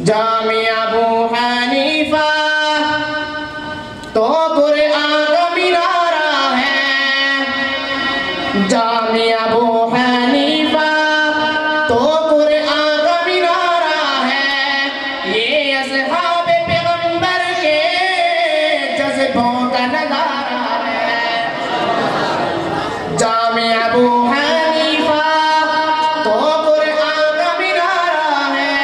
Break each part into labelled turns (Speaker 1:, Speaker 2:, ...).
Speaker 1: جامع ابو حنیفہ تو قرآن کا مینارہ ہے، جامع ابو حنیفہ تو قرآن کا مینارہ ہے، یہ اصحاب پیغمبر کے جذبوں کا نظارہ ہے۔ جامع ابو حنیفہ تو قرآن کا مینارہ ہے،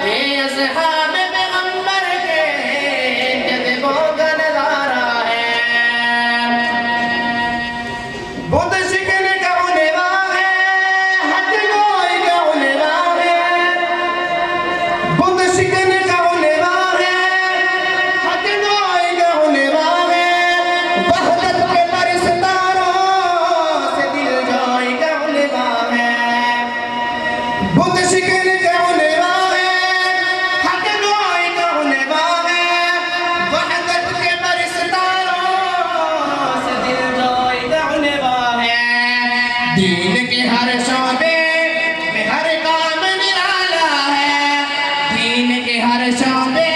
Speaker 1: یہ اصحاب پیغمبر کے جذبوں کا نظارہ ہے۔ بت شکن کا عنوان ہے، حق گوئی کا عنوان ہے، بت شکن کا عنوان ہے، حق گوئی کا عنوان ہے، وحدت کے پرستاروں سے دل جوئی کا عنوان ہے۔ بت شکن کا عنوان ہے، حق گوئی کا عنوان ہے، وحدت کے پرستاروں سے دل جوئی کا عنوان ہے۔ دین کے ہر شعبے میں ہر کام نرالا ہے، دین کے ہر شعبے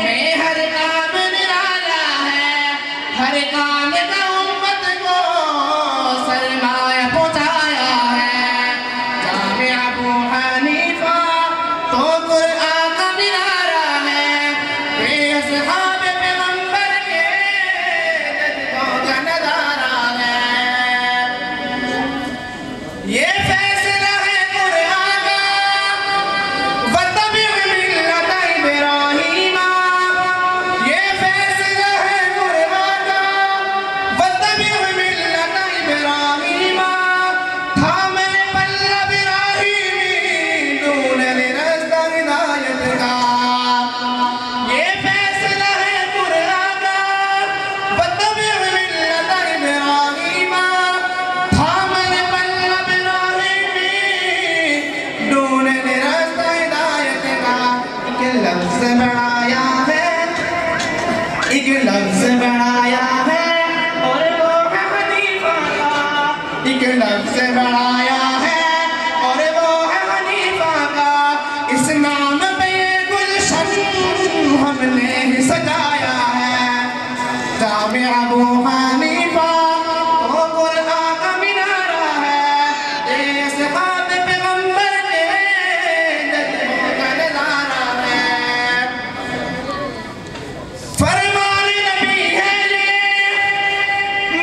Speaker 1: میں ہر کام نرالا ہے، ہر کام کا امت کو سرمایہ پہنچایا ہے۔ جامع ابو حنیفہ تو قرآن کا مینارہ ہے، یہ اصحاب پیغمبر کے جذبوں کا نظارہ ہے۔ یہ فیصلہ ہے قرآن کا، وَاتَّبِعْ مِلَّةَ إِبْرَاہِیمَ، یہ فیصلہ ہے قرآن کا، وَاتَّبِعْ مِلَّةَ إِبْرَاہِیمَ، تھامے پلہ ابراہیمی دون لرزد ہدایت کا۔ یہ فیصلہ ہے قرآن کا، وَاتَّبِعْ مِلَّةَ إِبْرَاہِیمَ، تھامے پلہ ابراہیمی دون لرزد ہدایت کا۔ ایک لفظ بڑھایا ہے، ایک لفظ بڑھایا ہے، اور وہ ہے حنیفہ کا۔ ایک لفظ بڑھایا ہے، اور وہ ہے حنیفہ کا۔ اس نام پہ یہ گلشن ہم نے ہی سجایا ہے۔ جامع ابو حنیفہ تو قرآن کا مینارہ ہے، یہ اصحاب پیغمبر کے جذبوں کا نظارہ ہے۔ فرمان نبی ہے یہ،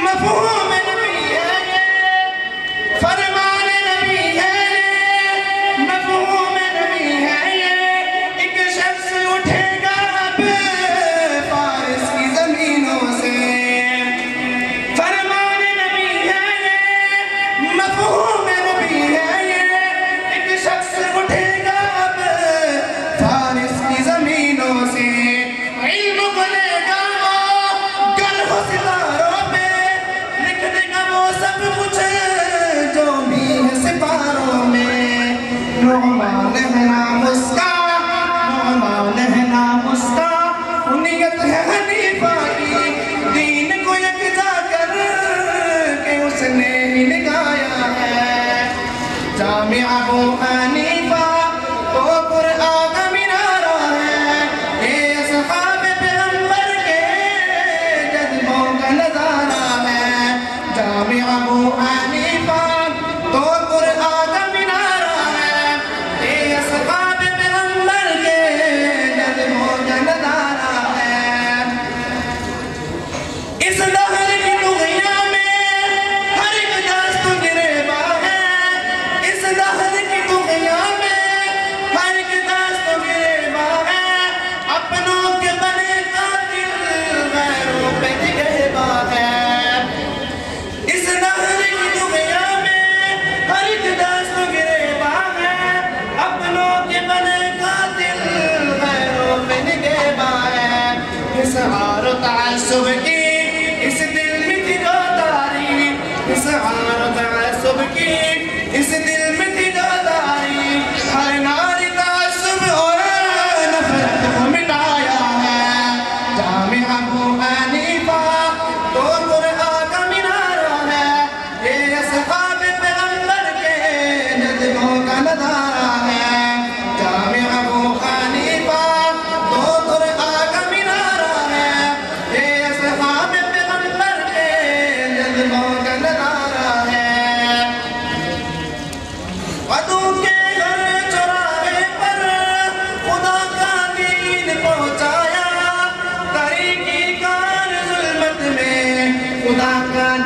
Speaker 1: مفہوم نبی ہے یہ، فرمان نبی ہے یہ، مفہوم نبی ہے یہ۔ ایک شخص اٹھے گا اب فارس کی زمینوں سے، فرمان نبی ہے یہ، مفہوم نبی ہے یہ۔ ایک شخص اٹھے گا اب فارس کی زمینوں سے، علم کو لے گا وہ گرہ ستاروں پہ، لکھ دے گا وہ سب کچھ جو بھی ہے ستاروں میں۔ نعمان ہے نام اس کا، نعمان ہے نام اس کا، نیت ہے حنیفہ کی، دین کو یکجا کر کے اس نے ہی نکایا ہے۔ جامع ابو حنیفہ تو قرآن کا مینارہ ہے، یہ اصحاب پیغمبر کے جذبوں کا نظارہ ہے۔ جامع ابو حنیفہ تو قرآن کا مینارہ ہے، یہ اصحاب پیغمبر کے جذبوں کا نظارہ ہے۔ اس دہر کی دنیا میں ہر ایک دست گریباں ہے، اس دہر کی دنیا میں ہر ایک دست گریباں ہے، اپنوں کے بنے قاتل غیروں پہ نگہباں ہے۔ اس دہر کی دنیا میں ہر ایک دست گریباں ہے، اپنوں کے بنے قاتل غیروں پہ نگہباں ہے۔ اسعار و تعصب کی اس دل میں تھی گوداری، اسعار و تعصب کی اس دل میں تھی گوداری، ہر ناری تعصب اور نفرت کو مٹایا ہے۔ جامع ابو حنیفہ تو قرآن کا مینارہ ہے، یہ اصحاب پیغمبر کے جذبوں کا نظارہ ہے۔ جامع ابو حنیفہ خدا کا